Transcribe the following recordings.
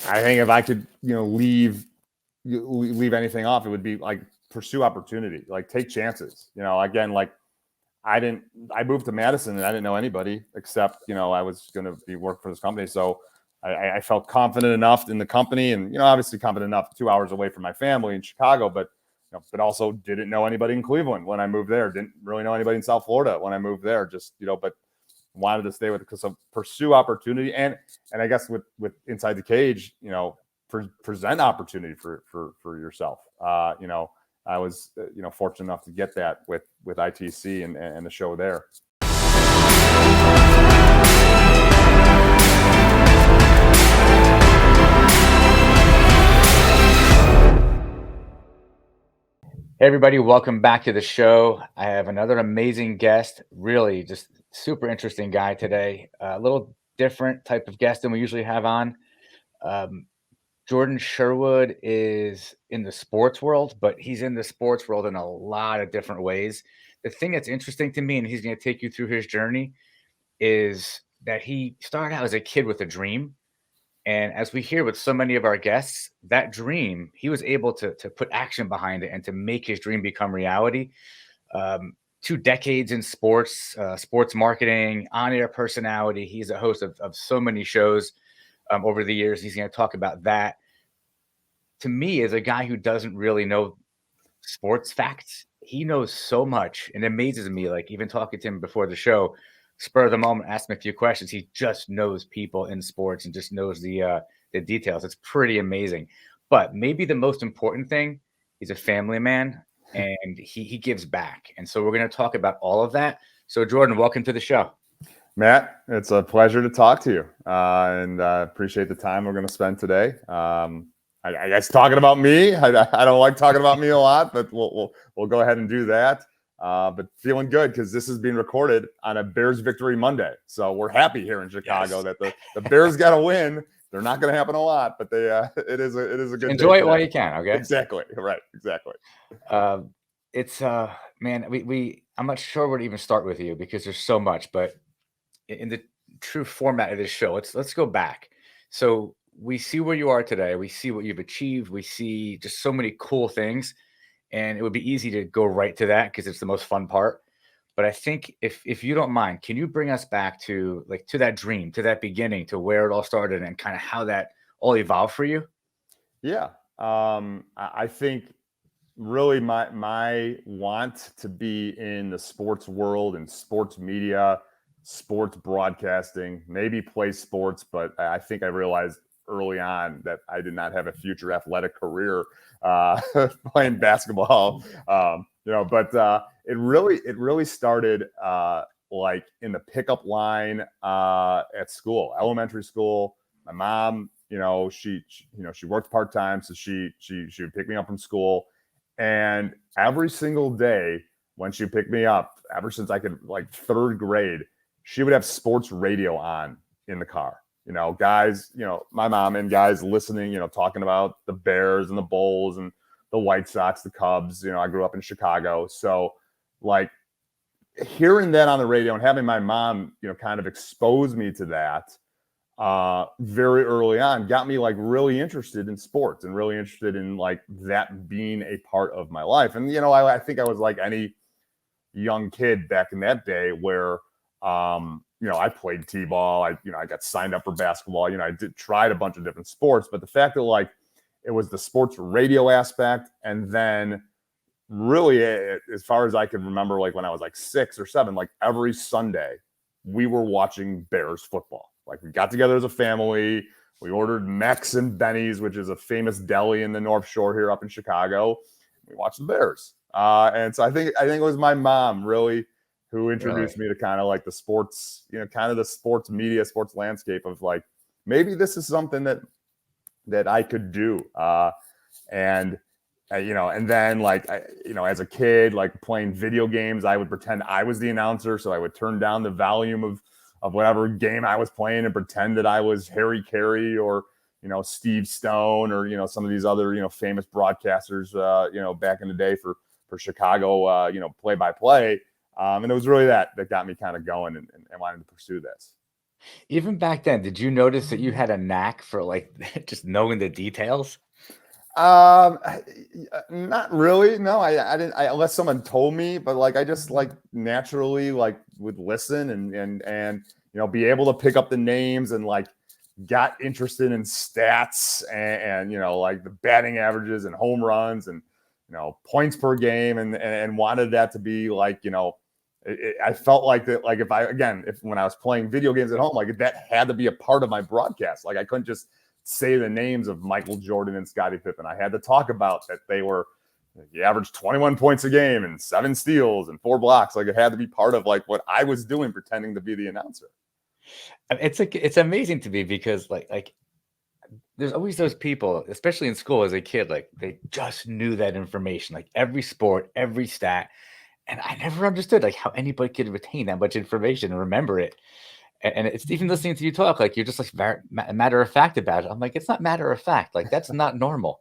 I think if I could, leave anything off, it would be like pursue opportunity, like take chances. Again, like I moved to Madison and I didn't know anybody except, I was going to be work for this company. So I felt confident enough in the company and, obviously confident enough 2 hours away from my family in Chicago, but also didn't know anybody in Cleveland when I moved there. Didn't really know anybody in South Florida when I moved there. Just, but wanted to stay with it because of pursue opportunity. And I guess with Inside the Cage, present opportunity for yourself. I was, fortunate enough to get that with ITC and the show there. Hey everybody, welcome back to the show. I have another amazing guest, really just super interesting guy today. A little different type of guest than we usually have on. Jordan Sherwood is in the sports world, but he's in the sports world in a lot of different ways. The thing that's interesting to me, and he's going to take you through his journey, is that he started out as a kid with a dream. And as we hear with so many of our guests, that dream, he was able to put action behind it and to make his dream become reality. 2 decades in sports, sports marketing, on-air personality. He's a host of so many shows over the years. He's going to talk about that. To me, as a guy who doesn't really know sports facts, he knows so much and it amazes me. Like even talking to him before the show, spur of the moment, ask him a few questions. He just knows people in sports and just knows the details. It's pretty amazing. But maybe the most important thing, he's a family man and he gives back. And so we're going to talk about all of that. So Jordan, welcome to the show. Matt, it's a pleasure to talk to you, and appreciate the time we're going to spend today. I guess talking about me, I don't like talking about me a lot, but we'll go ahead and do that. But feeling good because this is being recorded on a Bears victory Monday. So we're happy here in Chicago that the Bears got to win. They're not going to happen a lot, but it is a good enjoy day it while you can. Okay. Exactly. Right. Exactly. It's man, I'm not sure where to even start with you because there's so much, but in the true format of this show, let's go back. So we see where you are today. We see what you've achieved. We see just so many cool things. And it would be easy to go right to that because it's the most fun part. But I think if you don't mind, can you bring us back to that dream, to that beginning, to where it all started and kind of how that all evolved for you? Yeah. I think really my want to be in the sports world and sports media, sports broadcasting, maybe play sports, but I think I realized early on that I did not have a future athletic career playing basketball. But it really started like in the pickup line at school, elementary school. My mom, she worked part-time, so she would pick me up from school, and every single day when she picked me up, ever since I could like third grade, she would have sports radio on in the car. Guys, my mom and guys listening, talking about the Bears and the Bulls and the White Sox, the Cubs. I grew up in Chicago. So like hearing that on the radio and having my mom, kind of expose me to that very early on got me like really interested in sports and really interested in like that being a part of my life. And, I think I was like any young kid back in that day where, I played t-ball. I got signed up for basketball. I tried a bunch of different sports, but the fact that like it was the sports radio aspect, and then really, as far as I can remember, like when I was like 6 or 7, like every Sunday we were watching Bears football. Like we got together as a family. We ordered Mex and Benny's, which is a famous deli in the North Shore here up in Chicago. We watched the Bears, and so I think it was my mom really who introduced me to kind of like the sports, kind of the sports media, sports landscape of like, maybe this is something that I could do. And then like, as a kid, like playing video games, I would pretend I was the announcer. So I would turn down the volume of whatever game I was playing and pretend that I was Harry Carey or, Steve Stone or, some of these other, famous broadcasters, back in the day for Chicago, play by play. And it was really that got me kind of going and wanting to pursue this. Even back then, did you notice that you had a knack for like just knowing the details? Not really. No, I didn't. Unless someone told me, but like I just like naturally like would listen and be able to pick up the names and like got interested in stats and like the batting averages and home runs and points per game and wanted that to be like I felt like that, like if when I was playing video games at home, like that had to be a part of my broadcast. Like I couldn't just say the names of Michael Jordan and Scottie Pippen. I had to talk about that they were he averaged 21 points a game and 7 steals and 4 blocks. Like it had to be part of like what I was doing, pretending to be the announcer. It's like it's amazing to me because like there's always those people, especially in school as a kid, like they just knew that information, like every sport, every stat. And I never understood like how anybody could retain that much information and remember it. And it's even listening to you talk, like you're just like matter of fact about it. I'm like, it's not matter of fact. Like that's not normal.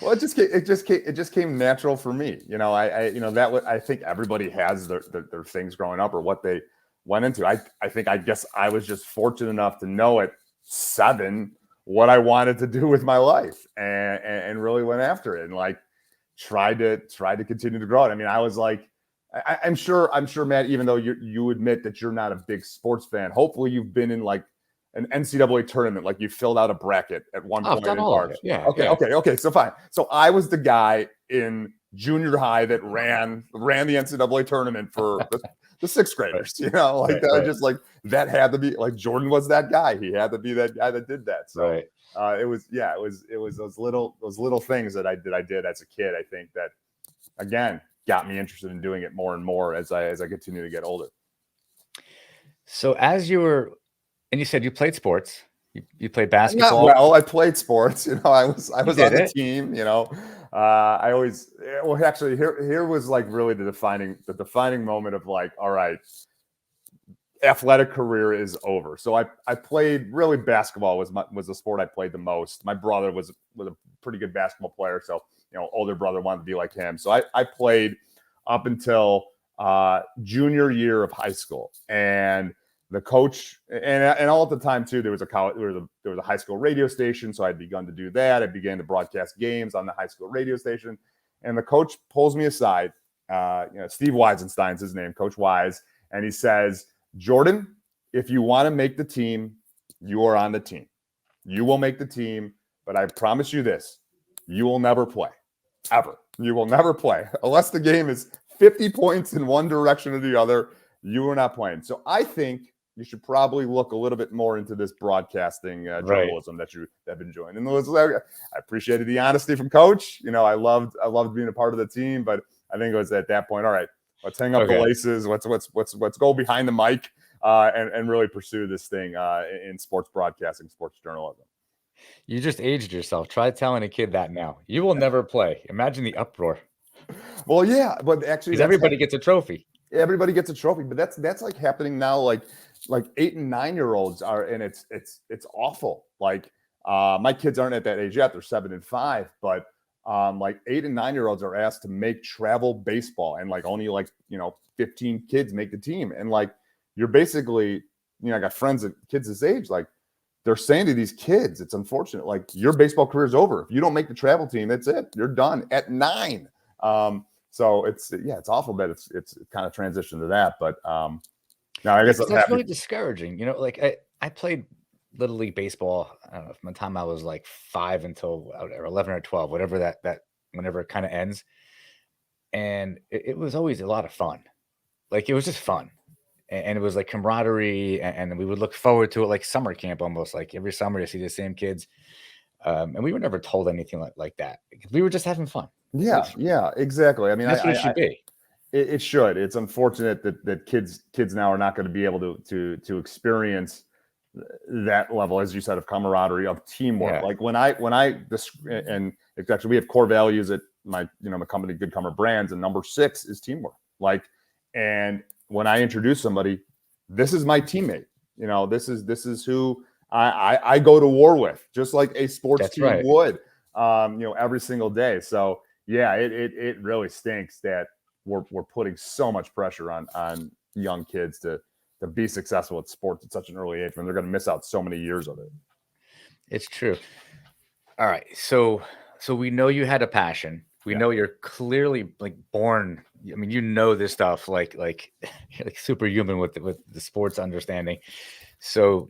Well, it just came natural for me. I think everybody has their things growing up or what they went into. I guess I was just fortunate enough to know at 7 what I wanted to do with my life and really went after it and like tried to continue to grow it. I mean, I was like, I'm sure, Matt, even though you admit that you're not a big sports fan, hopefully you've been in like an NCAA tournament, like you filled out a bracket at one Oh, I've point done in all of March. it. Yeah. Okay, Yeah. okay. So fine. So I was the guy in junior high that ran the NCAA tournament for the 6th graders. Right, That, right. just like that had to be like Jordan was that guy. He had to be that guy that did that. So Right. it was those little things that I did as a kid. I think that again got me interested in doing it more and more as I continue to get older. So as you were, and you said you played sports, you played Not basketball. well. I played sports. I was You on did the it. team. I always well actually here was like really the defining moment of like, all right, athletic career is over. So I played really basketball was the sport I played the most. My brother was a pretty good basketball player, so older brother wanted to be like him. So I played up until junior year of high school, and the coach and all at the time too, there was a high school radio station, so I'd begun to do that. I began to broadcast games on the high school radio station, and the coach pulls me aside. Steve Weisenstein's his name, Coach Wise, and he says, Jordan, if you want to make the team, you are on the team. You will make the team, but I promise you this, you will never play, ever. You will never play. Unless the game is 50 points in one direction or the other, you are not playing. So I think you should probably look a little bit more into this broadcasting Right. journalism that you have been doing. And I appreciated the honesty from Coach. I loved being a part of the team, but I think it was at that point, all right, let's hang up the laces. Let's go behind the mic and really pursue this thing in sports broadcasting, sports journalism. You just aged yourself. Try telling a kid that now. You will never play. Imagine the uproar. Well, yeah, but actually, Because everybody gets a trophy. Everybody gets a trophy, but that's like happening now. Like 8 and 9-year-olds are, and it's awful. Like my kids aren't at that age yet; they're 7 and 5, but like 8 and 9-year-olds are asked to make travel baseball, and like only 15 kids make the team, and like you're basically I got friends that kids this age, like they're saying to these kids, it's unfortunate, like your baseball career is over if you don't make the travel team. That's it, you're done at 9. So it's awful that it's kind of transitioned to that, but now I guess that's really discouraging. Like I played Little League baseball. I don't know, from the time I was like 5 until 11 or 12, whatever that whenever it kind of ends. And it was always a lot of fun. Like it was just fun. And it was like camaraderie, and we would look forward to it like summer camp almost, like every summer to see the same kids. And we were never told anything like that. We were just having fun. Yeah, exactly. I mean, that's what it should be. It should. It's unfortunate that kids now are not going to be able to experience that level, as you said, of camaraderie, of teamwork. Yeah. Like when I and actually we have core values at my company, Goodcumber Brands, and number 6 is teamwork. Like, and when I introduce somebody, this is my teammate. This is who I go to war with, just like a sports team would. Every single day. So yeah, it really stinks that we're putting so much pressure on young kids to to be successful at sports at such an early age when they're going to miss out so many years of it. It's true. All right. So we know you had a passion. We know you're clearly like born. I mean, you know this stuff like you're like superhuman with the sports understanding. So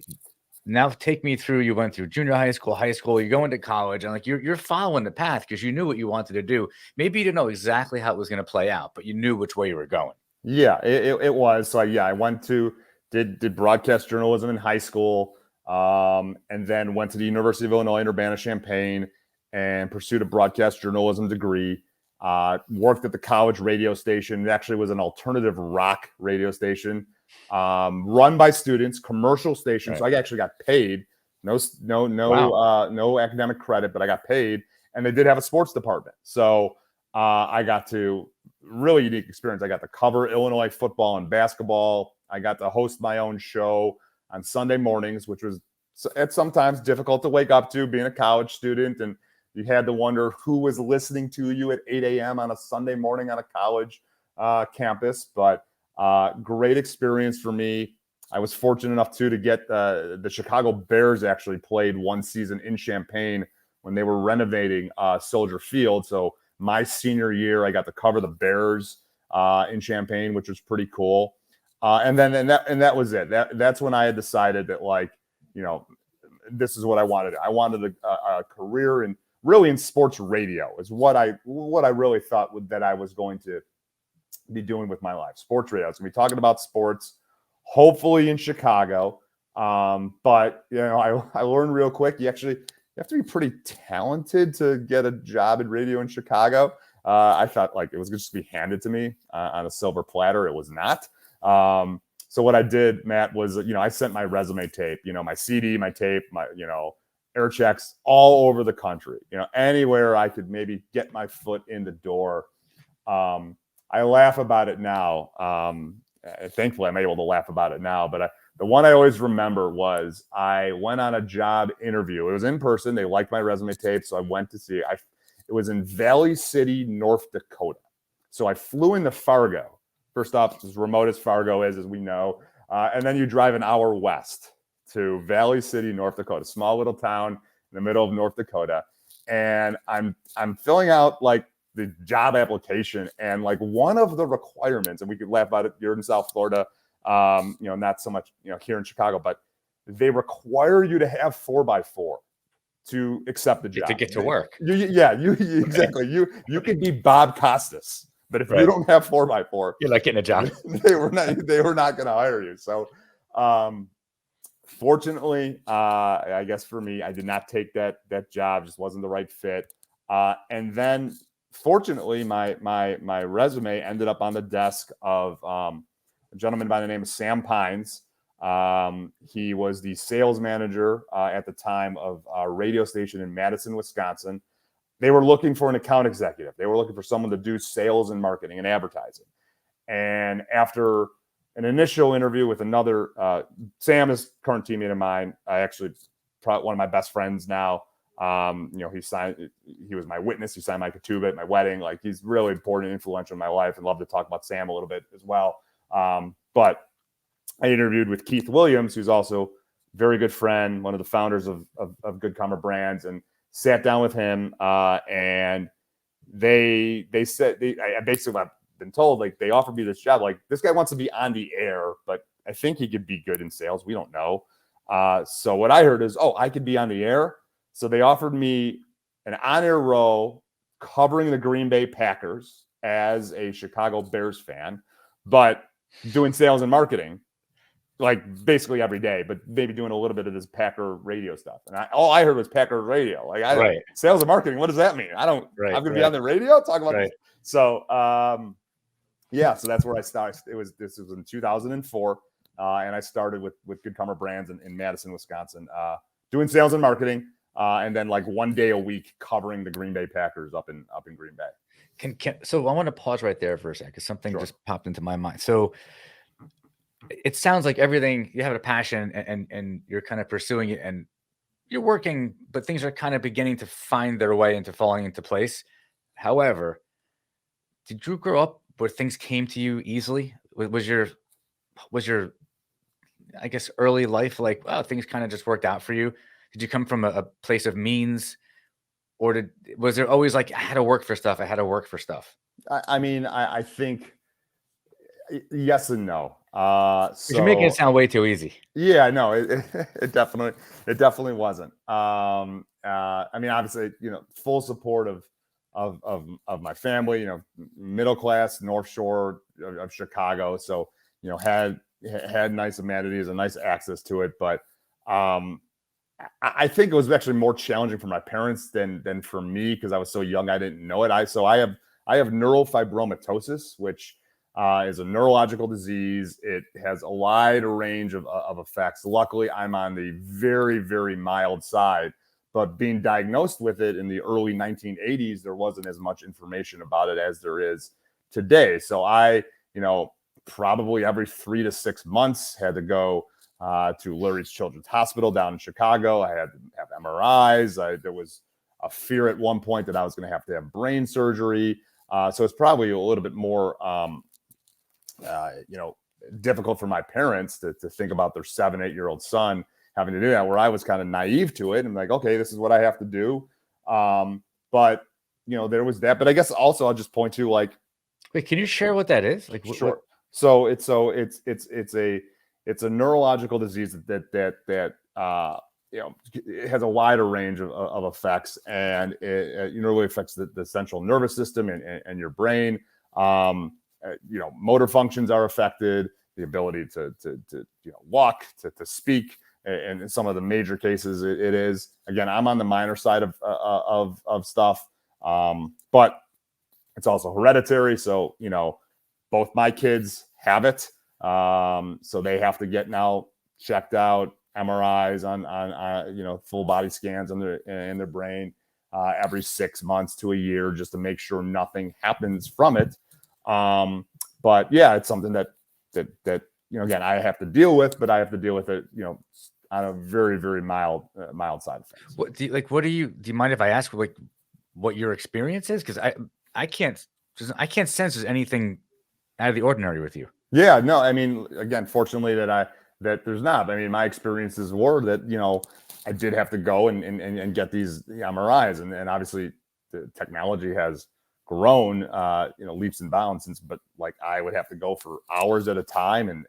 now take me through. You went through junior high school, you're going to college, and like you're following the path because you knew what you wanted to do. Maybe you didn't know exactly how it was going to play out, but you knew which way you were going. Yeah, it was. So I went to did broadcast journalism in high school, and then went to the University of Illinois in Urbana-Champaign and pursued a broadcast journalism degree. Worked at the college radio station. It actually was an alternative rock radio station, run by students, commercial station. Right. So I actually got paid. No academic credit, but I got paid. And they did have a sports department. So I got to really unique experience. I got to cover Illinois football and basketball. I got to host my own show on Sunday mornings, which was it's sometimes difficult to wake up to being a college student. And you had to wonder who was listening to you at 8 a.m. on a Sunday morning on a college campus. But great experience for me. I was fortunate enough, too, to get the Chicago Bears actually played one season in Champaign when they were renovating Soldier Field. So my senior year, I got to cover the Bears in Champaign, which was pretty cool. And that was it. That's when I had decided that, like, you know, this is what I wanted. I wanted a career in sports radio is what I really thought that I was going to be doing with my life. Sports radio. So we're talking about sports, hopefully in Chicago. But you know, I learned real quick. You have to be pretty talented to get a job in radio in Chicago. I thought like it was just be handed to me on a silver platter. It was not. So what I did, Matt, was, you know, I sent my resume tape, you know, my CD, my tape, my, you know, air checks all over the country, you know, anywhere I could maybe get my foot in the door. I laugh about it now. Thankfully, I'm able to laugh about it now. But the one I always remember was I went on a job interview. It was in person. They liked my resume tape, so I went to see it. It was in Valley City, North Dakota. So I flew into Fargo. First off, as remote as Fargo is, as we know. And then you drive an hour west to Valley City, North Dakota, small little town in the middle of North Dakota. And I'm filling out like the job application, and like one of the requirements, and we could laugh about it, you're in South Florida, you know, not so much, you know, here in Chicago, but they require you to have 4x4 to accept the job. To get to work. Exactly. You could be Bob Costas, but if you don't have 4x4, you're not getting a job. They were not going to hire you. So, fortunately, I guess for me, I did not take that job. Just wasn't the right fit. And then, fortunately, my resume ended up on the desk of a gentleman by the name of Sam Pines. He was the sales manager at the time of a radio station in Madison, Wisconsin. They were looking for an account executive. They were looking for someone to do sales and marketing and advertising. And after an initial interview with another, Sam is a current teammate of mine. I actually probably one of my best friends now. You know, he was my witness. He signed my ketubah at my wedding. Like, he's really important and influential in my life, and love to talk about Sam a little bit as well. But I interviewed with Keith Williams, who's also a very good friend, one of the founders of Goodcumber Brands, and sat down with him. And they said, I basically I've been told, like, they offered me this job. Like, this guy wants to be on the air, but I think he could be good in sales. We don't know. So what I heard is, I could be on the air. So they offered me an on-air role covering the Green Bay Packers as a Chicago Bears fan, but doing sales and marketing, like basically every day, but maybe doing a little bit of this Packer radio stuff. And all I heard was Packer radio. Like, sales and marketing, what does that mean? I'm going to be on the radio talking about this. So, so that's where I started. This was in 2004. And I started with Goodcumber Brands in Madison, Wisconsin, doing sales and marketing. And then like one day a week covering the Green Bay Packers up in Green Bay. So I want to pause right there for a second, because something just popped into my mind. So it sounds like everything, you have a passion and you're kind of pursuing it and you're working, but things are kind of beginning to find their way into falling into place. However, did you grow up where things came to you easily? Was your I guess, early life, like, wow, things kind of just worked out for you? Did you come from a place of means, or was there always like, I had to work for stuff? I had to work for stuff. I mean, I think yes and no. Because you're making it So sound way too easy. yeah, no, it definitely wasn't. I mean, obviously, full support of my family. Middle class, North Shore of Chicago. So had nice amenities and nice access to it. But I think it was actually more challenging for my parents than for me because I was so young. I didn't know it. I have neurofibromatosis, which is a neurological disease. It has a wide range of effects. Luckily, I'm on the very, very mild side, but being diagnosed with it in the early 1980s, there wasn't as much information about it as there is today. So probably every 3 to 6 months had to go to Lurie's Children's Hospital down in Chicago. I had to have MRIs. There was a fear at one point that I was going to have brain surgery. So it's probably a little bit more difficult for my parents to think about their 7-8-year-old son having to do that, where I was kind of naive to it and like, okay, this is what I have to do. But there was that. But I guess also I'll just point to like, wait, can you share what that is? Like, sure. So it's a neurological disease that it has a wider range of effects, and it really affects the central nervous system and your brain. Motor functions are affected, the ability to walk, to speak, and in some of the major cases, it is. Again, I'm on the minor side of stuff, but it's also hereditary. So both my kids have it, so they have to get now checked out, MRIs on full body scans in their brain every 6 months to a year, just to make sure nothing happens from it. But yeah, it's something that again, I have to deal with, but I have to deal with it on a very, very mild side effects. Do you mind if I ask like what your experience is? Because I can't sense there's anything out of the ordinary with you. Yeah, no, I mean, again, fortunately that there's not. I mean, my experiences were that I did have to go and get these MRIs, and obviously the technology has grown leaps and bounds since. But like, I would have to go for hours at a time and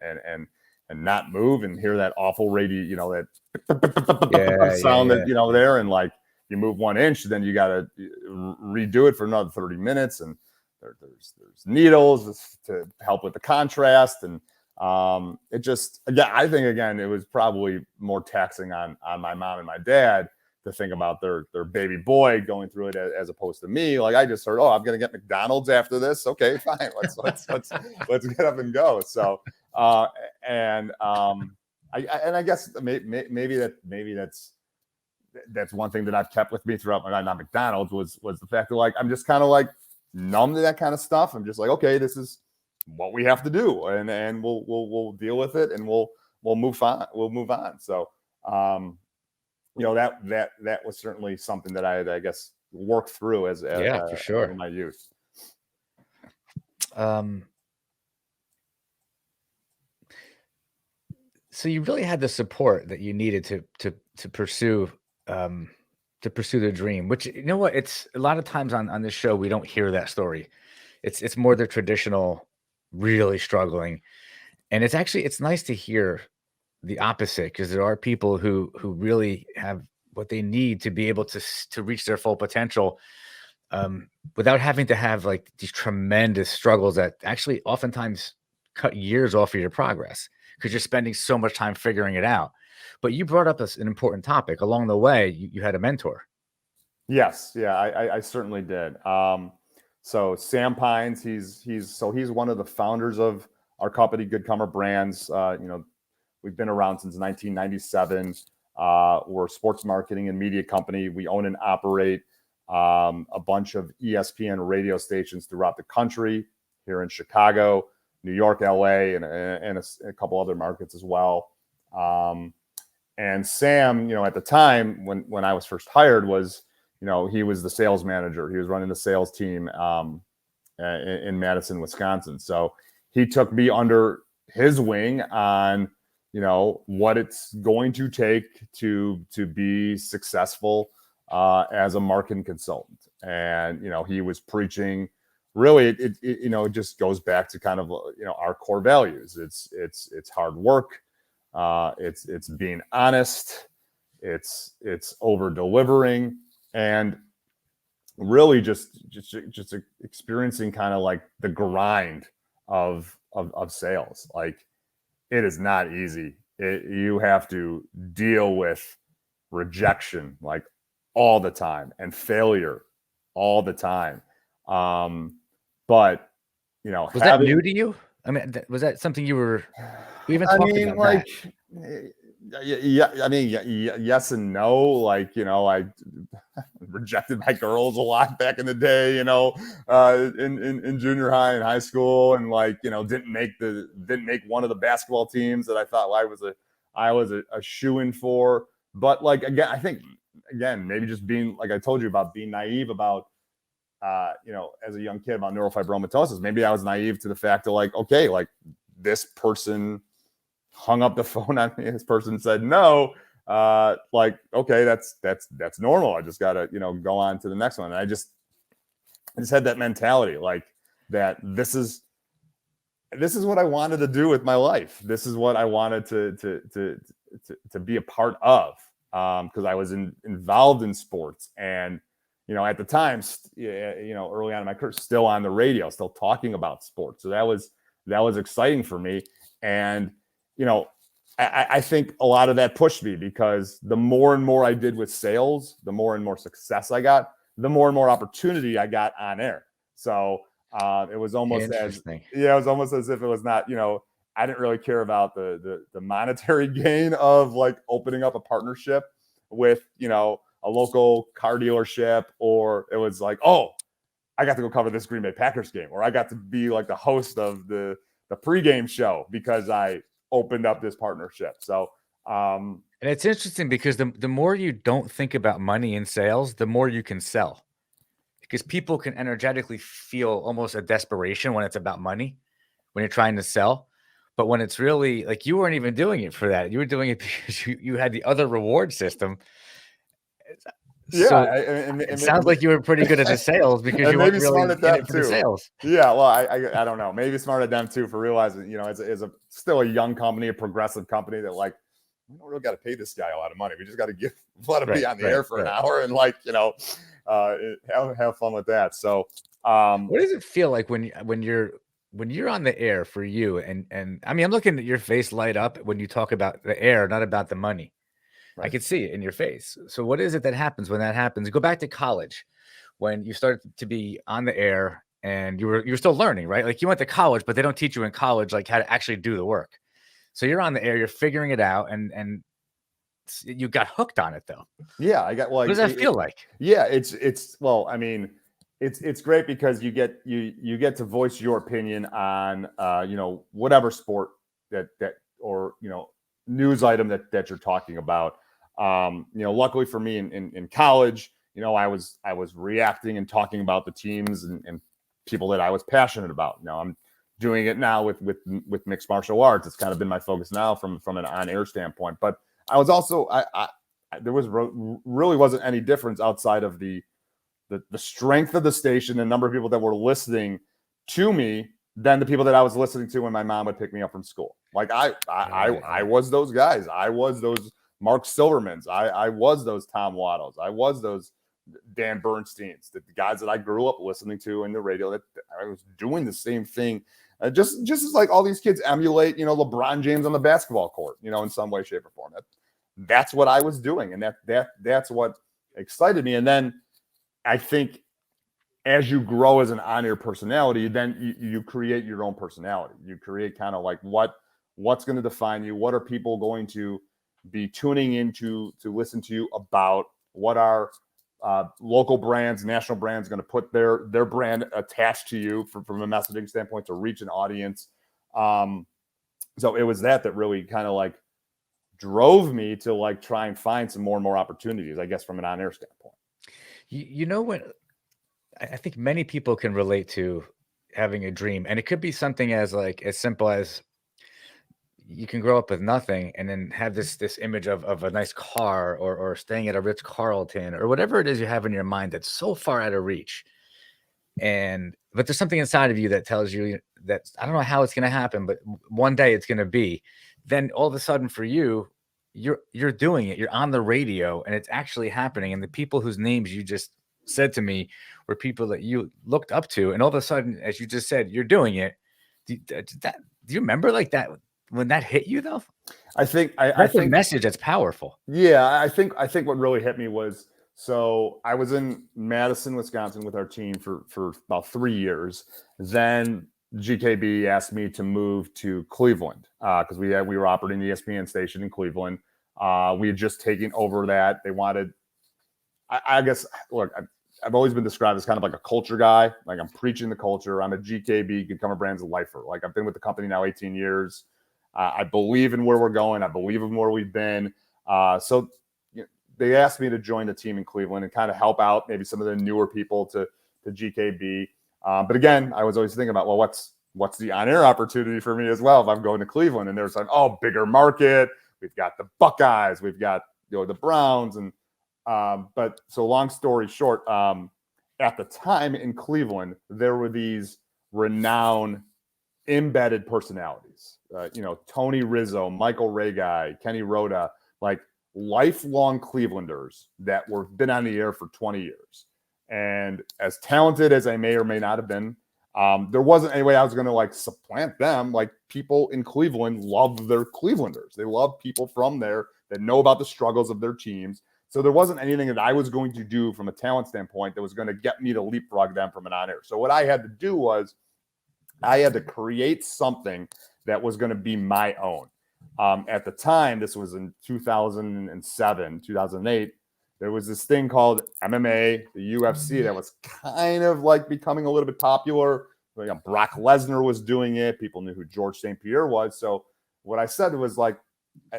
not move and hear that awful radio, that sound that there, and like you move 1 inch, then you got to redo it for another 30 minutes, and there's needles to help with the contrast, and it just, again, I think it was probably more taxing on my mom and my dad to think about their baby boy going through it as opposed to me. Like, I just heard, oh, I'm gonna get McDonald's after this. Okay, fine, let's get up and go. So I guess maybe that's one thing that I've kept with me throughout my not McDonald's was the fact that like I'm just kind of like numb to that kind of stuff. I'm just like, okay, this is what we have to do, and we'll deal with it, and we'll move on. We'll move on. So that was certainly something that I guess worked through as for sure in my youth. So you really had the support that you needed to pursue the dream, which, what, it's a lot of times on this show, we don't hear that story. It's more the traditional, really struggling. And it's nice to hear the opposite, because there are people who really have what they need to be able to reach their full potential, without having to have like these tremendous struggles that actually oftentimes cut years off of your progress, because you're spending so much time figuring it out. But you brought up an important topic along the way. You had a mentor. Yes, yeah, I certainly did. So Sam Pines, he's one of the founders of our company, Goodcumber Brands. We've been around since 1997. We're a sports marketing and media company. We own and operate a bunch of ESPN radio stations throughout the country, here in Chicago, New York, LA, and a couple other markets as well. And Sam, at the time when I was first hired, was, he was the sales manager. He was running the sales team in Madison, Wisconsin. So he took me under his wing on what it's going to take to be successful as a marketing consultant. And he was preaching, really, it just goes back to kind of our core values. It's hard work, it's being honest, it's over delivering, and really just experiencing kind of like the grind of sales. Like, it is not easy. You have to deal with rejection like all the time, and failure all the time. But was that new to you? I mean, was that something we even talked about like that? yes and no. Like, I rejected my girls a lot back in the day, in junior high and high school, and like, didn't make one of the basketball teams that I thought I was a shoo-in for. But like, again, I think, maybe just being, like I told you, about being naive about as a young kid, about neurofibromatosis. Maybe I was naive to the fact of like, okay, like, this person hung up the phone on me. This person said no. Like, okay, that's normal. I just gotta, go on to the next one. And I just had that mentality, like, that this is what I wanted to do with my life. This is what I wanted to be a part of, because I was involved in sports, and at the time, early on in my career, still on the radio, still talking about sports. So that was exciting for me. And I think a lot of that pushed me, because the more and more I did with sales, the more and more success I got, the more and more opportunity I got on air. So it was almost as if it was not, I didn't really care about the monetary gain of like opening up a partnership with, a local car dealership, or it was like, oh, I got to go cover this Green Bay Packers game, or I got to be like the host of the pregame show because I opened up this partnership. So, and it's interesting because the more you don't think about money in sales, the more you can sell, because people can energetically feel almost a desperation when it's about money, when you're trying to sell. But when it's really like, you weren't even doing it for that. You were doing it because you had the other reward system. Yeah, so it sounds like you were pretty good at the sales, because you weren't really in it for the sales. Yeah, well, I don't know. Maybe smart at them too, for realizing, as a still a young company, a progressive company, that like, we don't really got to pay this guy a lot of money. We just got to let him be on the air for an hour, and like, have fun with that. So, what does it feel like when you're on the air for you? And I mean, I'm looking at your face light up when you talk about the air, not about the money. Right. I could see it in your face. So what is it that happens when that happens? Go back to college, when you started to be on the air, and you were still learning, right? Like, you went to college, but they don't teach you in college like how to actually do the work. So you're on the air, you're figuring it out, and you got hooked on it though. Yeah, I got like. What does that feel like? Yeah, it's well, I mean, it's great, because you get to voice your opinion on whatever sport that or news item that you're talking about. Luckily for me, in college, I was reacting and talking about the teams and people that I was passionate about. I'm doing it now with mixed martial arts. It's kind of been my focus now from an on-air standpoint. But I was also there was really wasn't any difference outside of the strength of the station, the number of people that were listening to me, than the people that I was listening to when my mom would pick me up from school. Like, I was those guys. I was those Mark Silvermans. I was those Tom Waddles. I was those Dan Bernsteins, the guys that I grew up listening to in the radio, that I was doing the same thing. Just as like all these kids emulate, LeBron James on the basketball court, in some way, shape, or form. That's what I was doing. And that's what excited me. And then I think, as you grow as an on-air personality, then you create your own personality. You create kind of like what's going to define you. What are people going to be tuning into to listen to you about? What are local brands, national brands going to put their brand attached to you from a messaging standpoint to reach an audience? So it was that really kind of like drove me to like try and find some more and more opportunities, I guess, from an on-air standpoint. When I think many people can relate to having a dream, and it could be something as simple as, you can grow up with nothing and then have this image of a nice car or staying at a Ritz Carlton or whatever it is you have in your mind that's so far out of reach. But there's something inside of you that tells you that I don't know how it's going to happen, but one day it's going to be. Then all of a sudden for you, you're doing it. You're on the radio and it's actually happening. And the people whose names you just said to me were people that you looked up to. And all of a sudden, as you just said, you're doing it. Do you remember like that when that hit you though? I think That's a message that's powerful. Yeah, I think what really hit me was, so I was in Madison, Wisconsin with our team for about 3 years. Then GKB asked me to move to Cleveland because we were operating the ESPN station in Cleveland. We had just taken over that. They wanted, I guess, look, I've always been described as kind of like a culture guy. Like I'm preaching the culture. I'm a GKB, Goodcumber Brands lifer. Like I've been with the company now 18 years. I believe in where we're going. I believe in where we've been. So they asked me to join the team in Cleveland and kind of help out maybe some of the newer people to GKB. But again, I was always thinking about, well, what's the on-air opportunity for me as well if I'm going to Cleveland? And there's like, oh, bigger market. We've got the Buckeyes. We've got the Browns. And but so long story short, at the time in Cleveland, there were these renowned embedded personalities. Tony Rizzo, Michael Regai, Kenny Rhoda, like lifelong Clevelanders that were been on the air for 20 years. And as talented as I may or may not have been, there wasn't any way I was going to like supplant them. Like people in Cleveland love their Clevelanders. They love people from there that know about the struggles of their teams. So there wasn't anything that I was going to do from a talent standpoint that was going to get me to leapfrog them from an on-air. So what I had to do was I had to create something that was going to be my own. At the time, this was in 2007, 2008, there was this thing called MMA, the UFC, that was kind of like becoming a little bit popular. Like Brock Lesnar was doing it. People knew who George St. Pierre was. So what I said was like,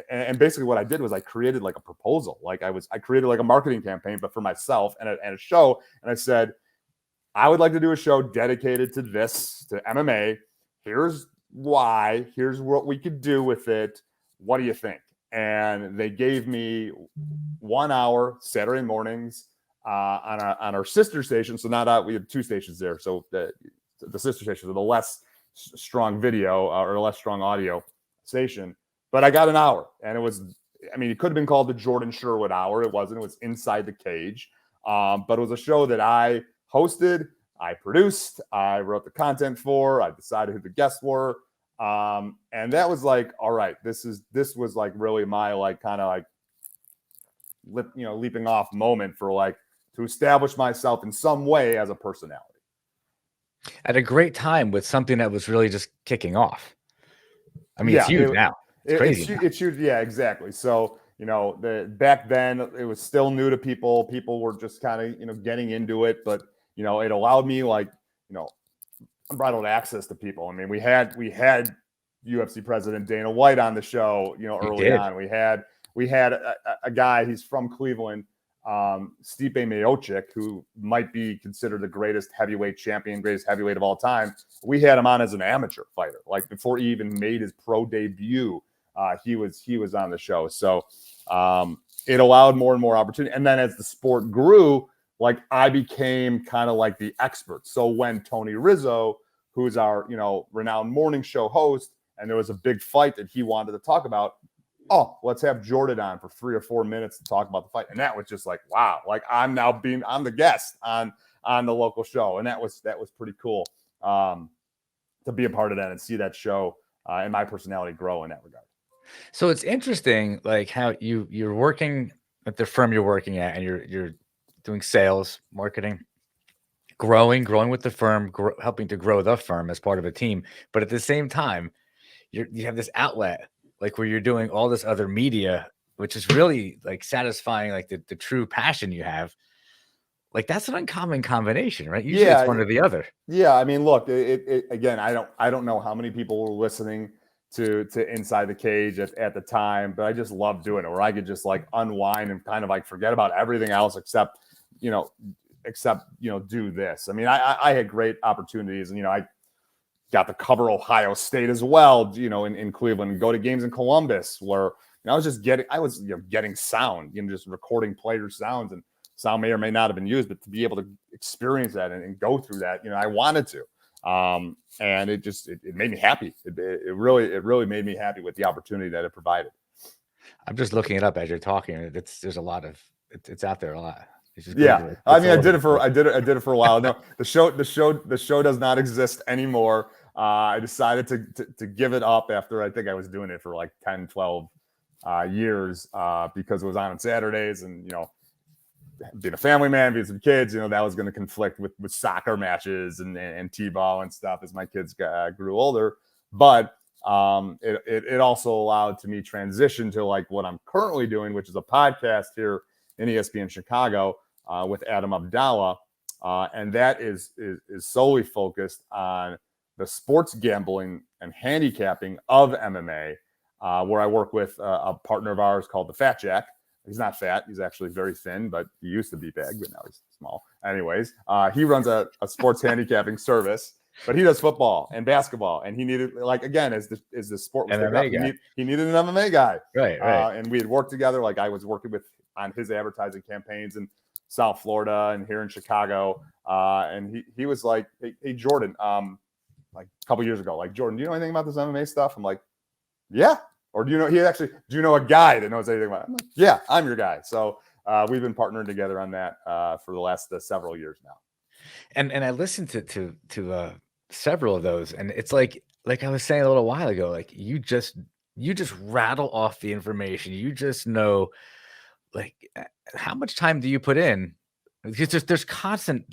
and basically what I did was I created like a proposal. Like I created like a marketing campaign, but for myself and a show. And I said, I would like to do a show dedicated to this, to MMA. Here's why. Here's what we could do with it. What do you think? And they gave me 1 hour Saturday mornings on our sister station. So we have 2 stations there. So the sister station, the less strong video or less strong audio station. But I got an hour, and it could have been called the Jordan Sherwood Hour. It wasn't. It was Inside the Cage. But it was a show that I hosted, I produced, I wrote the content for, I decided who the guests were. And that was like, all right, this was like really my like kind of like leaping off moment for like to establish myself in some way as a personality. At a great time with something that was really just kicking off. I mean, it's huge now. It's crazy. It's huge. Yeah, exactly. So, back then it was still new to people. People were just kind of, getting into it, but, it allowed me like, unbridled access to people. I mean, we had UFC president Dana White on the show, early on. We had a guy, he's from Cleveland, Stipe Miocic, who might be considered the greatest heavyweight champion, greatest heavyweight of all time. We had him on as an amateur fighter, like before he even made his pro debut. He was on the show. So it allowed more and more opportunity. And then as the sport grew, like I became kind of like the expert. So when Tony Rizzo, who's our, renowned morning show host, and there was a big fight that he wanted to talk about, oh, let's have Jordan on for 3 or 4 minutes to talk about the fight. And that was just like, wow, like I'm the guest on the local show. And that was pretty cool to be a part of that and see that show and my personality grow in that regard. So it's interesting, like how you're working at the firm you're working at, and you're doing sales, marketing, growing with the firm, helping to grow the firm as part of a team. But at the same time, you have this outlet, like where you're doing all this other media, which is really like satisfying, like the true passion you have. Like that's an uncommon combination, right? Usually it's one or the other. Yeah, I mean, look, it again, I don't know how many people were listening to Inside the Cage at the time, but I just love doing it, where I could just like unwind and kind of like forget about everything else except do this. I mean, I had great opportunities, and got to cover Ohio State as well, in Cleveland, and go to games in Columbus where I was getting sound, just recording player sounds, and sound may or may not have been used, but to be able to experience that and go through that, I wanted to. And it made me happy. It really made me happy with the opportunity that it provided. I'm just looking it up as you're talking. There's a lot of it's out there a lot. Yeah, I mean, I did it for a while. No, the show does not exist anymore. I decided to give it up after I think I was doing it for like 10, 12 years because it was on Saturdays, and being a family man, being some kids, that was going to conflict with soccer matches and t-ball and stuff as my kids grew older. But it also allowed to me transition to like what I'm currently doing, which is a podcast here in ESPN Chicago with Adam Abdallah, and that is solely focused on the sports gambling and handicapping of MMA, where I work with a partner of ours called the Fat Jack. He's not fat. He's actually very thin, but he used to be big, but now he's small. Anyways, he runs a sports handicapping service, but he does football and basketball. And he needed, like, again, as the sport was MMA guy. He needed an MMA guy. Right. And we had worked together. Like, I was working on his advertising campaigns in South Florida and here in Chicago. And he was like, hey, Jordan, like a couple years ago, like, Jordan, do you know anything about this MMA stuff? I'm like, yeah. Or do you know a guy that knows anything about it? I'm like, yeah, I'm your guy. So we've been partnering together on that for the last several years now. And I listened to several of those, and it's like I was saying a little while ago, like you just rattle off the information. You just know, like, how much time do you put in? Because there's constant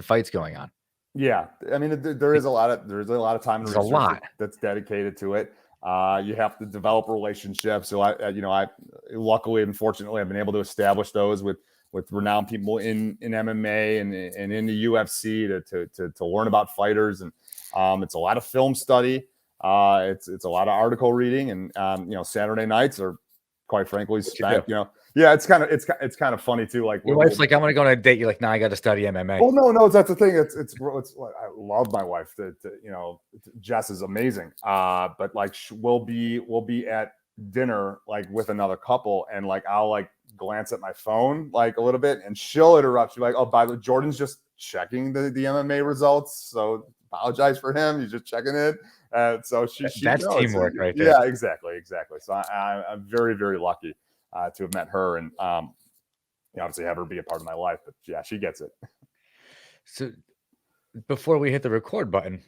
fights going on. Yeah, I mean, there is a lot of time and research that's dedicated to it. You have to develop relationships. So I luckily and fortunately I've been able to establish those with renowned people in MMA and in the UFC to learn about fighters. And it's a lot of film study. It's a lot of article reading, and Saturday nights are, quite frankly, spent. Yeah, it's kind of funny too. Like, your wife's like, I'm gonna go on a date. You're like, nah, I got to study MMA. Oh no, that's the thing. It's I love my wife. Jess is amazing. But like, we'll be at dinner like with another couple, and like I'll like glance at my phone like a little bit, and she'll interrupt. She's like, oh, by the way, Jordan's just checking the MMA results. So apologize for him. He's just checking it. So that's teamwork right there. Yeah, exactly. So I'm very, very lucky to have met her, and obviously have her be a part of my life. But yeah, she gets it. So before we hit the record button,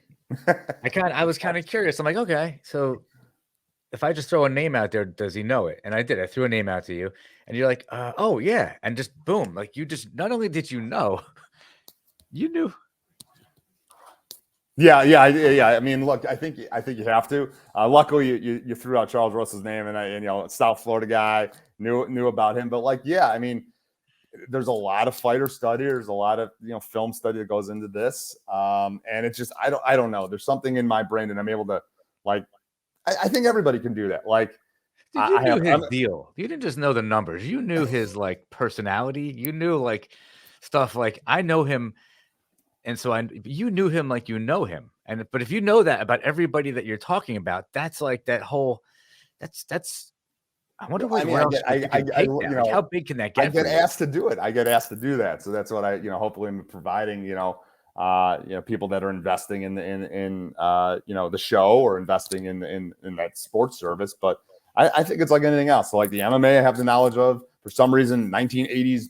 I was kind of curious. I'm like, okay, so if I just throw a name out there, does he know it? And I did. I threw a name out to you, and you're like, oh yeah, and just boom, like you just, not only did you know, you knew. Yeah. I mean, look, I think you have to. Luckily, you threw out Charles Russell's name, and South Florida guy, knew about him. But like, yeah, I mean, there's a lot of fighter study. There's a lot of film study that goes into this, and it's just I don't know. There's something in my brain that I'm able to, like. I think everybody can do that. Like, dude, you knew his deal. You didn't just know the numbers. You knew his like personality. You knew like stuff. Like, I know him. And so you knew him like you know him. But if you know that about everybody that you're talking about, that's like that whole, that's, I wonder what else how big can that get? I get asked to do it. I get asked to do that. So that's what I, hopefully I'm providing, people that are investing in the show or investing in that sports service. But I think it's like anything else. So like the MMA I have the knowledge of. For some reason, 1980s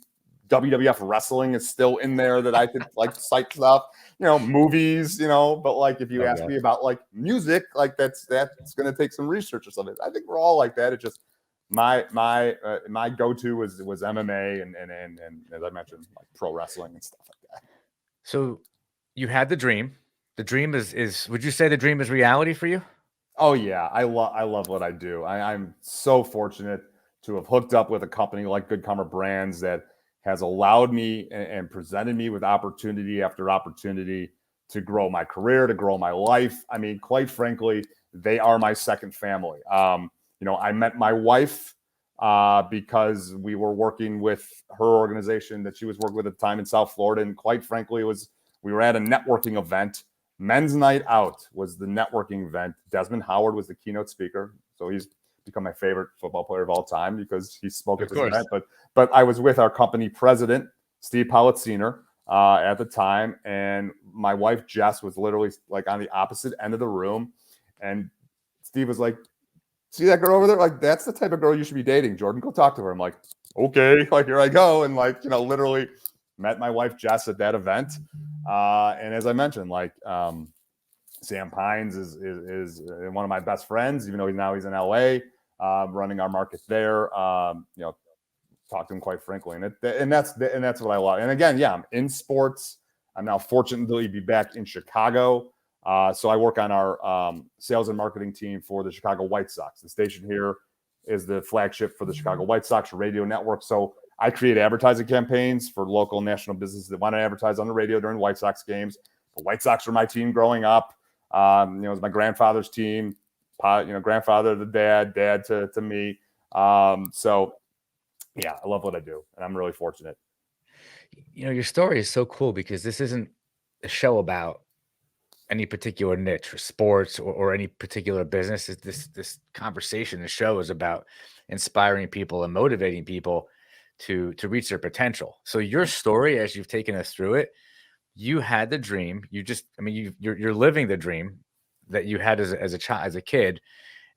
WWF wrestling is still in there that I could like cite stuff, movies, but like if you ask me about like music, like that's going to take some research or something. I think we're all like that. It's just my go-to was MMA and as I mentioned, like pro wrestling and stuff like that. So you had the dream. The dream is would you say the dream is reality for you? Oh yeah, I love what I do. I'm so fortunate to have hooked up with a company like Goodcumber Brands that has allowed me and presented me with opportunity after opportunity to grow my career, to grow my life. I mean, quite frankly, they are my second family. I met my wife because we were working with her organization that she was working with at the time in South Florida. And quite frankly, we were at a networking event Men's Night Out was the networking event. Desmond Howard was the keynote speaker. So he's become my favorite football player of all time because he spoke at this event. But I was with our company president, Steve Politziner, at the time. And my wife, Jess, was literally like on the opposite end of the room. And Steve was like, see that girl over there? Like, that's the type of girl you should be dating, Jordan. Go talk to her. I'm like, okay. Like, here I go. And like, literally met my wife, Jess, at that event. And as I mentioned, like, Sam Pines is one of my best friends, even though he's in LA, running our market there. Talk to him quite frankly, and that's what I love. And again, yeah, I'm in sports. I'm now fortunately be back in Chicago. So I work on our sales and marketing team for the Chicago White Sox. The station here is the flagship for the Chicago White Sox radio network. So I create advertising campaigns for local and national businesses that want to advertise on the radio during White Sox games. The White Sox were my team growing up. It was my grandfather's team. Grandfather to dad to me. So yeah, I love what I do, and I'm really fortunate. Your story is so cool because this isn't a show about any particular niche or sports or any particular business. This conversation, the show is about inspiring people and motivating people to reach their potential. So your story, as you've taken us through it, you had the dream. You're living the dream that you had as a child, as a kid,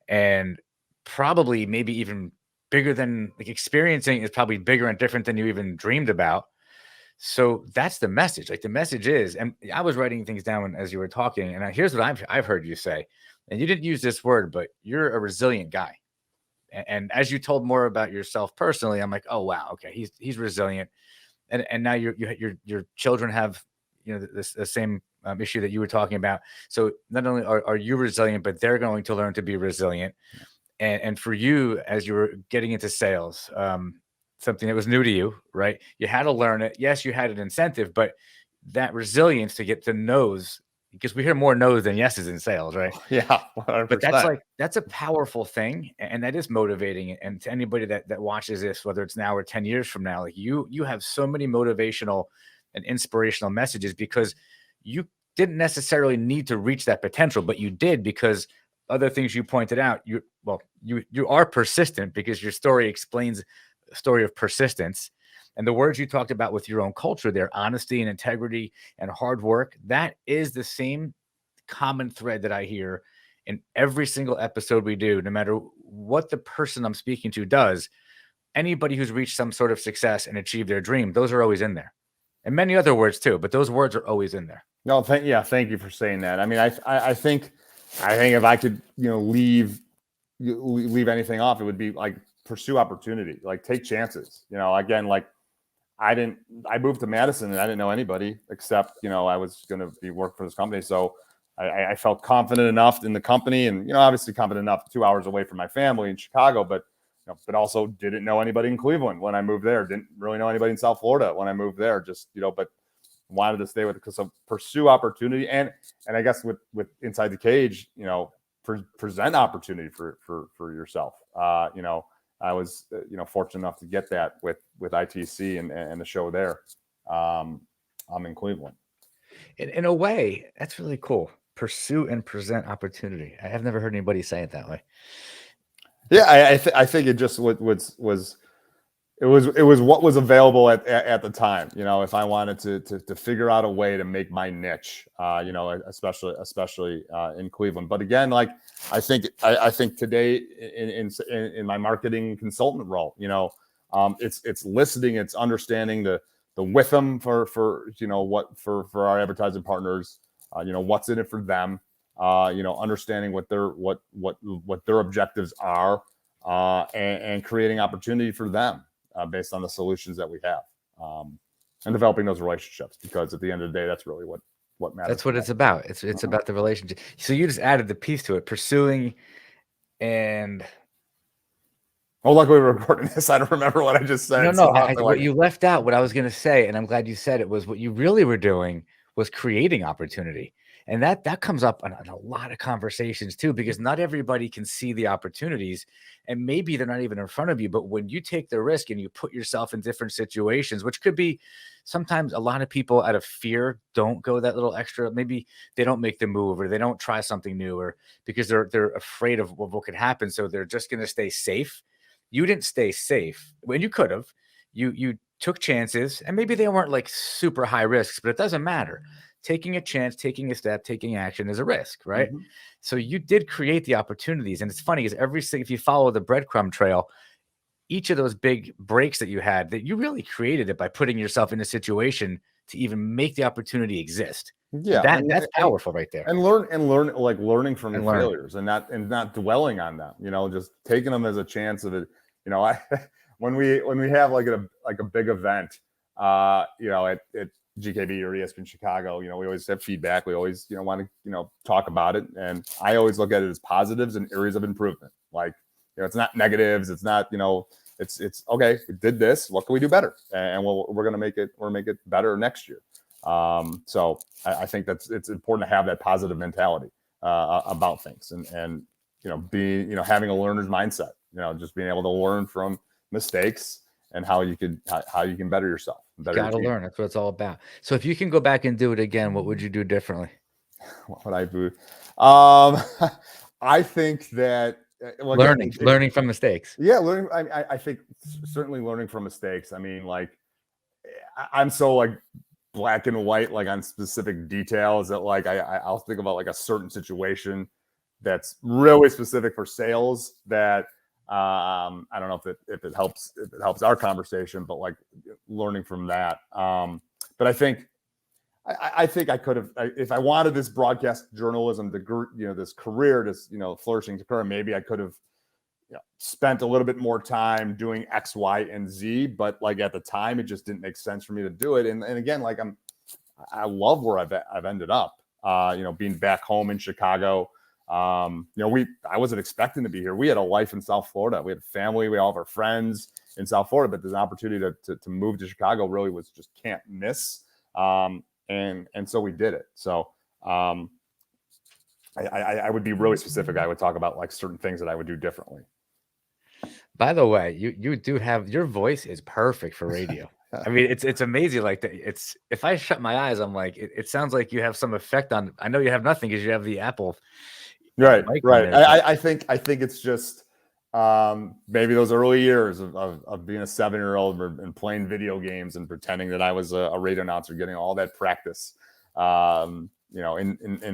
and probably maybe even bigger than, like, experiencing is probably bigger and different than you even dreamed about. So that's the message. Like, the message is, and I was writing things down as you were talking, and here's what I've heard you say, and you didn't use this word, but you're a resilient guy. And as you told more about yourself personally, I'm like, oh wow, okay, he's resilient, and now your children have the same issue that you were talking about. So not only are you resilient, but they're going to learn to be resilient. And for you, as you were getting into sales, something that was new to you, right? You had to learn it. Yes, you had an incentive, but that resilience to get the no's, because we hear more no's than yeses in sales, right? Yeah, 100%. But that's a powerful thing, and that is motivating. And to anybody that watches this, whether it's now or 10 years from now, like you have so many motivational and inspirational messages because you didn't necessarily need to reach that potential, but you did because other things you pointed out. You are persistent because your story explains a story of persistence. And the words you talked about with your own culture there, honesty and integrity and hard work, that is the same common thread that I hear in every single episode we do, no matter what the person I'm speaking to does. Anybody who's reached some sort of success and achieved their dream, those are always in there. And many other words too, but those words are always in there. No, thank you for saying that. I mean, I think if I could, leave anything off, it would be like pursue opportunity, like take chances. Again, like I moved to Madison and I didn't know anybody except, I was going to be working for this company. So I felt confident enough in the company and, obviously confident enough 2 hours away from my family in Chicago, but also didn't know anybody in Cleveland when I moved there. Didn't really know anybody in South Florida when I moved there, just, but wanted to stay with it. So pursue opportunity. And I guess with Inside the Cage, present opportunity for yourself. I was, fortunate enough to get that with ITC and the show there. I'm in Cleveland. In a way, that's really cool. Pursue and present opportunity. I have never heard anybody say it that way. Yeah, I think it just was what was available at the time. If I wanted to figure out a way to make my niche, especially in Cleveland. But again, like I think today in my marketing consultant role, it's listening, it's understanding the WITHM for our advertising partners, what's in it for them, understanding what their objectives are, and creating opportunity for them. Based on the solutions that we have, and developing those relationships, because at the end of the day, that's really what matters. That's what it's about. It's about the relationship. So you just added the piece to it, pursuing, and like we were recording this, I don't remember what I just said. No, what you left out, what I was going to say, and I'm glad you said it, was what you really were doing was creating opportunity. And that comes up in a lot of conversations too, because not everybody can see the opportunities, and maybe they're not even in front of you. But when you take the risk and you put yourself in different situations, which could be sometimes a lot of people out of fear don't go that little extra. Maybe they don't make the move, or they don't try something new, or because they're afraid of what could happen. So they're just going to stay safe. You didn't stay safe when you could have. You took chances, and maybe they weren't like super high risks, but it doesn't matter. Taking a chance, taking a step, taking action is a risk, right? Mm-hmm. So you did create the opportunities. And it's funny because if you follow the breadcrumb trail, each of those big breaks that you had, that you really created it by putting yourself in a situation to even make the opportunity exist. Yeah, That's powerful right there. And learning from your failures, and not dwelling on them. Just taking them as a chance of it. When we have like a big event, at GKB or ESPN Chicago, we always have feedback. We always, want to, talk about it. And I always look at it as positives and areas of improvement. Like, it's not negatives. It's not, it's okay. We did this. What can we do better? And we're going to make it better next year. So I think it's important to have that positive mentality about things, and having a learner's mindset. Just being able to learn from mistakes and how you can better yourself. Got to learn. That's what it's all about. So if you can go back and do it again, what would you do differently? What would I do? I think that learning from mistakes. Yeah, learning. I think certainly learning from mistakes. I mean, like, I'm so like black and white, like on specific details, that like I'll think about like a certain situation that's really specific for sales that. I don't know if it helps our conversation, but like learning from that. But I think I could have, if I wanted this broadcast journalism to, this career, this, flourishing to occur, maybe I could have spent a little bit more time doing X, Y, and Z. But like at the time, it just didn't make sense for me to do it. And again, like I love where I've ended up. Being back home in Chicago. I wasn't expecting to be here. We had a life in South Florida. We had a family. We all have our friends in South Florida, but there's an opportunity to move to Chicago really was just can't miss. And so we did it. So I would be really specific. I would talk about like certain things that I would do differently. By the way, you do have, your voice is perfect for radio. I mean, it's amazing. Like if I shut my eyes, I'm like, it sounds like you have some effect on. I know you have nothing because you have the Apple. Right. I think it's just maybe those early years of being a 7-year-old and playing video games and pretending that I was a radio announcer, getting all that practice, in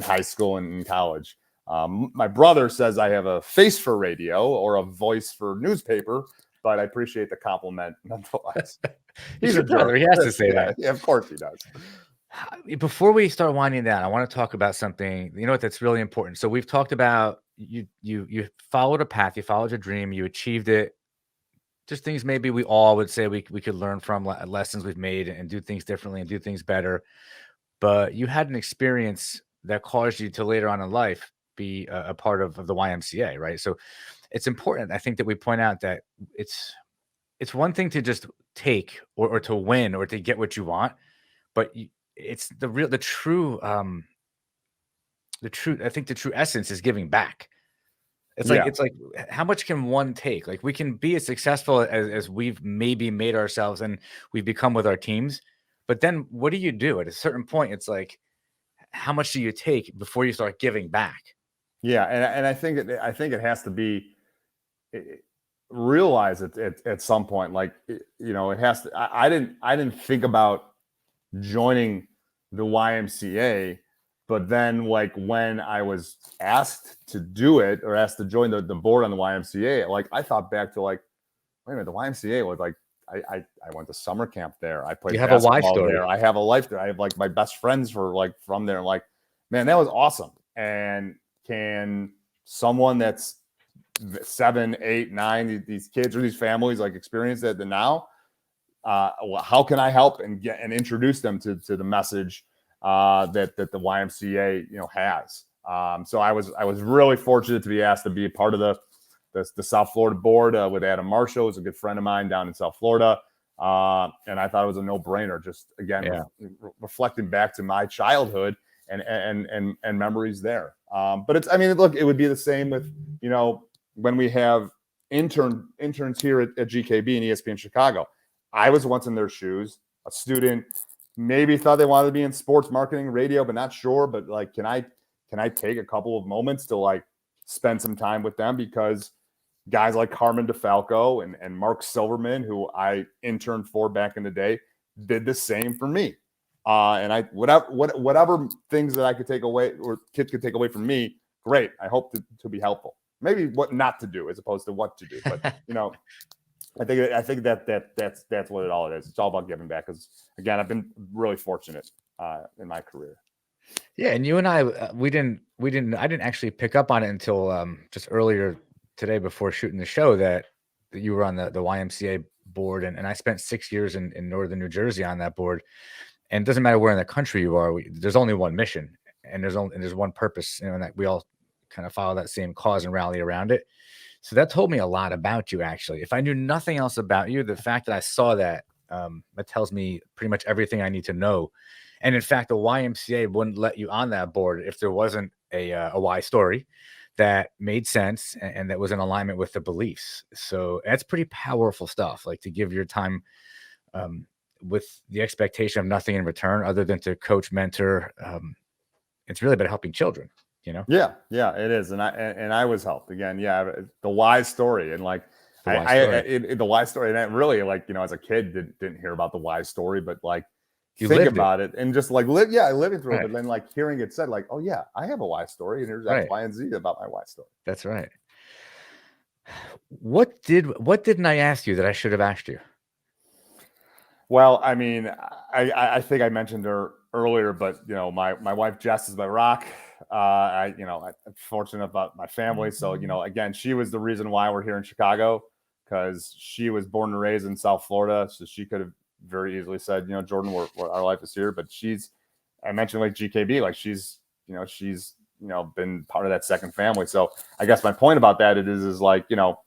high school and in college. My brother says I have a face for radio or a voice for newspaper, but I appreciate the compliment nonetheless. He's a brother. He has to say that. Yeah, of course he does. Before we start winding down, I want to talk about something, that's really important. So we've talked about you followed a path, you followed your dream, you achieved it. Just things maybe we all would say we could learn from, lessons we've made and do things differently and do things better. But you had an experience that caused you to later on in life be a part of the YMCA, right? So it's important, I think, that we point out that it's one thing to just take or to win or to get what you want, but it's the true I think the true essence is giving back. It's like how much can one take? Like, we can be as successful as we've maybe made ourselves and we've become with our teams, but then what do you do at a certain point? It's like, how much do you take before you start giving back? Yeah, and I think it has to be realize it at some point. Like, it has to. I didn't think about joining the YMCA, but then like when I was asked to do it or asked to join the board on the YMCA, like I thought back to like, wait a minute, the YMCA was like, I went to summer camp there. I played basketball there. I have a life there. I have like my best friends from there. Like, man, that was awesome. And can someone that's 7, 8, 9, these kids or these families like experience that now? How can I help and introduce them to the message that the YMCA has? So I was really fortunate to be asked to be a part of the South Florida board with Adam Marshall, who's a good friend of mine down in South Florida. And I thought it was a no-brainer. Just again, reflecting back to my childhood and memories there. But it's, I mean, look, it would be the same with, you know, when we have interns here at GKB and ESPN Chicago. I was once in their shoes, a student, maybe thought they wanted to be in sports marketing, radio, but not sure. But like, can I take a couple of moments to like spend some time with them? Because guys like Carmen DeFalco and Mark Silverman, who I interned for back in the day, did the same for me. And I whatever things that I could take away or kids could take away from me, great. I hope to be helpful. Maybe what not to do as opposed to what to do. But you know, I think that's what it all is. It's all about giving back. Because again, I've been really fortunate in my career. Yeah, and you and I, I didn't actually pick up on it until just earlier today before shooting the show that you were on the YMCA board, and I spent 6 years in northern New Jersey on that board. And it doesn't matter where in the country you are, there's only one mission, and there's one purpose, you know, and that we all kind of follow that same cause and rally around it. So that told me a lot about you, actually. If I knew nothing else about you, the fact that I saw that, that tells me pretty much everything I need to know. And in fact, the YMCA wouldn't let you on that board if there wasn't a why story that made sense and that was in alignment with the beliefs. So that's pretty powerful stuff, like to give your time with the expectation of nothing in return other than to coach, mentor. It's really about helping children, you know? Yeah, it is. And I was helped again. Yeah. The why story. And like, the why story. And I really, like, you know, as a kid didn't hear about the why story, but like, you think about it and just like living through it. But then like hearing it said like, oh yeah, I have a why story and here's X, Y, and Z about my why story. That's right. What didn't I ask you that I should have asked you? Well, I mean, I think I mentioned her earlier, but you know, my wife Jess is my rock. I'm fortunate about my family. So, you know, again, she was the reason why we're here in Chicago, because she was born and raised in South Florida. So she could have very easily said, you know, Jordan, our life is here. But I mentioned like GKB, like she's been part of that second family. So I guess my point about that is like, you know,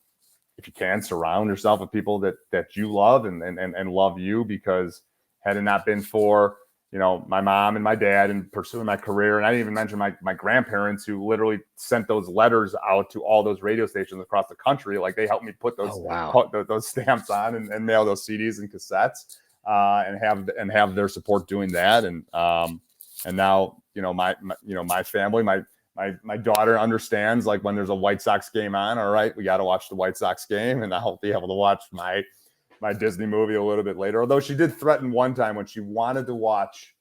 if you can surround yourself with people that you love and love you, because had it not been for, you know, my mom and my dad and pursuing my career, and I didn't even mention my grandparents who literally sent those letters out to all those radio stations across the country. Like they helped me put those those stamps on and mail those CDs and cassettes and have their support doing that. And now, you know, my family, my daughter understands like when there's a White Sox game on, all right, we got to watch the White Sox game, and I'll be able to watch my Disney movie a little bit later. Although she did threaten one time when she wanted to watch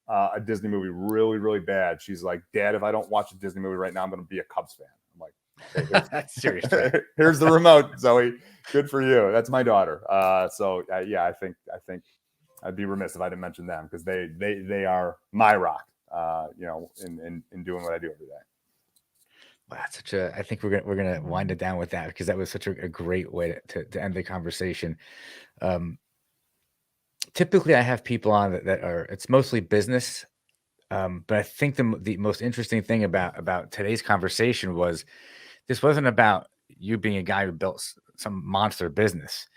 a Disney movie really, really bad. She's like, Dad, if I don't watch a Disney movie right now, I'm going to be a Cubs fan. I'm like, hey, that's serious. Here's the remote, Zoe. Good for you. That's my daughter. So I think I'd be remiss if I didn't mention them, because they are my rock. You know, in doing what I do every day. Wow, that's I think we're gonna wind it down with that, because that was such a great way to end the conversation. Typically I have people on that are, it's mostly business. But I think the most interesting thing about today's conversation was this wasn't about you being a guy who built some monster business.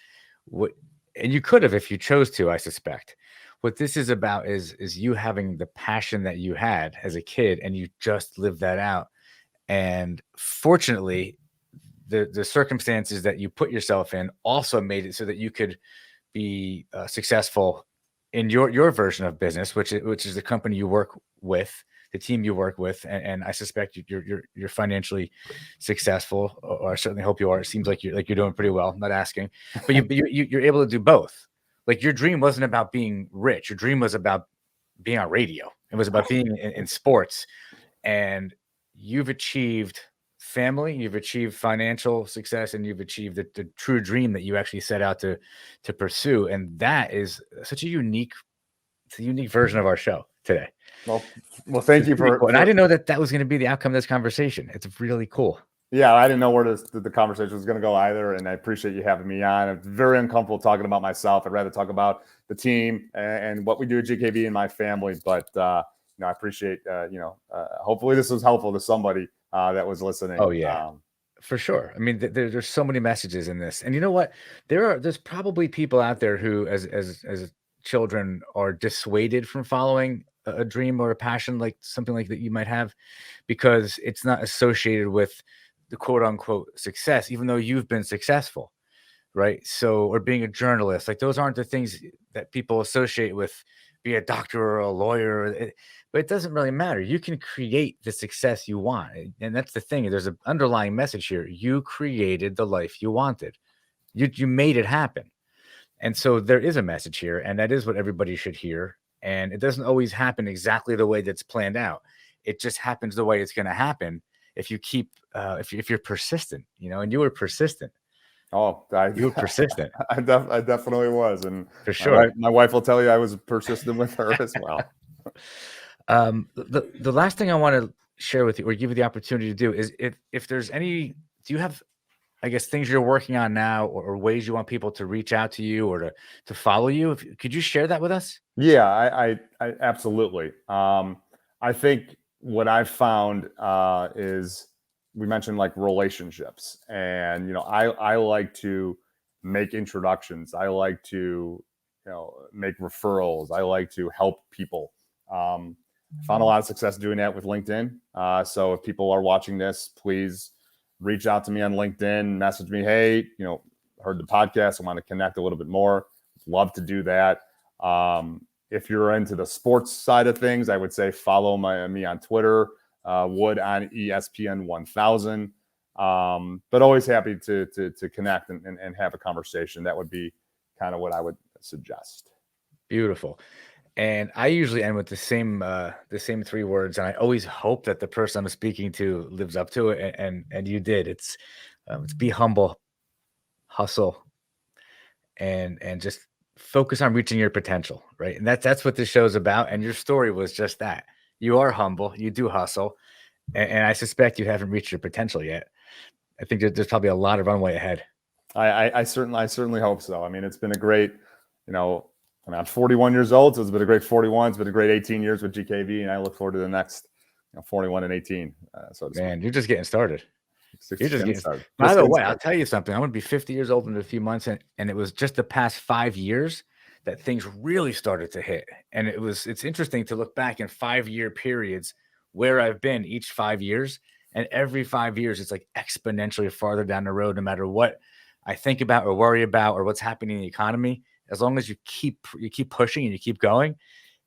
And you could have if you chose to, I suspect. What this is about is you having the passion that you had as a kid, and you just lived that out. And fortunately, the circumstances that you put yourself in also made it so that you could be successful in your version of business, which is the company you work with, the team you work with, and I suspect you're financially successful, or I certainly hope you are. It seems like you're doing pretty well. I'm not asking, but you're able to do both. Like your dream wasn't about being rich. Your dream was about being on radio. It was about being in sports, and you've achieved family, you've achieved financial success, and you've achieved the true dream that you actually set out to pursue. And that is such a unique version of our show today. Well, thank you for. And I didn't know that was going to be the outcome of this conversation. It's really cool. Yeah, I didn't know where the conversation was going to go either, and I appreciate you having me on. I'm very uncomfortable talking about myself. I'd rather talk about the team and what we do at GKB and my family. But I appreciate hopefully this was helpful to somebody that was listening. Oh yeah. For sure. I mean, there's so many messages in this, and you know what? There's probably people out there who, as children, are dissuaded from following a dream or a passion, like something like that you might have, because it's not associated with the quote unquote success, even though you've been successful, right? So, or being a journalist, like those aren't the things that people associate with be a doctor or a lawyer. But it doesn't really matter. You can create the success you want. And that's the thing. There's an underlying message here. You created the life you wanted. You made it happen. And so there is a message here, and that is what everybody should hear. And it doesn't always happen exactly the way that's planned out. It just happens the way it's going to happen if you keep if you're persistent, and you were persistent. Oh, You were persistent. I definitely was, and For sure. my wife will tell you I was persistent with her as well. The last thing I want to share with you, or give you the opportunity to do, is if there's any, do you have, I guess, things you're working on now, or ways you want people to reach out to you or to follow you? Could you share that with us? Yeah, I absolutely. I think what I've found is we mentioned like relationships, and I like to make introductions. I like to make referrals. I like to help people. Found a lot of success doing that with LinkedIn. So if people are watching this, please reach out to me on LinkedIn, message me. Hey, heard the podcast. I want to connect a little bit more. Love to do that. If you're into the sports side of things, I would say follow me on Twitter, Wood on ESPN 1000. But always happy to connect and have a conversation. That would be kind of what I would suggest. Beautiful. And I usually end with the same 3 words, and I always hope that the person I'm speaking to lives up to it. And you did. It's be humble, hustle, and just focus on reaching your potential, right? And that's what this show's about. And your story was just that. You are humble, you do hustle, and I suspect you haven't reached your potential yet. I think there's probably a lot of runway ahead. I certainly hope so. I mean, it's been a great, I'm 41 years old, so it's been a great 41. It's been a great 18 years with GKV, and I look forward to the next 41 and 18. Man, you're just getting started. You're just getting started. By Just the getting way, started. I'll tell you something. I'm going to be 50 years old in a few months, and it was just the past 5 years that things really started to hit. And it's interesting to look back in 5-year periods where I've been each 5 years, and every 5 years it's like exponentially farther down the road, no matter what I think about or worry about or what's happening in the economy. As long as you keep pushing and you keep going,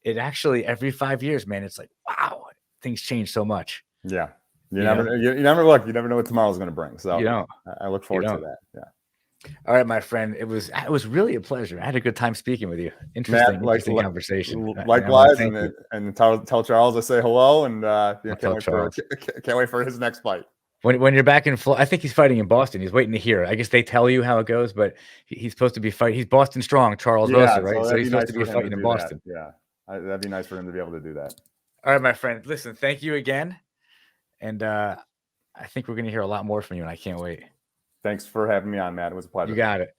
it actually every 5 years, man, it's like, wow, things change so much. Yeah. You never know what tomorrow's going to bring. So I look forward to that. Yeah. All right, my friend. It was really a pleasure. I had a good time speaking with you. Interesting conversation. Likewise, and tell Charles I say hello, and can't wait for his next fight. When you're back in Florida, I think he's fighting in Boston. He's waiting to hear. I guess they tell you how it goes, but he's supposed to be fighting. He's Boston strong, Charles Rosa, right? So he's supposed to be fighting in Boston. Yeah, that'd be nice for him to be able to do that. All right, my friend. Listen, thank you again, and I think we're going to hear a lot more from you, and I can't wait. Thanks for having me on, Matt. It was a pleasure. You got it.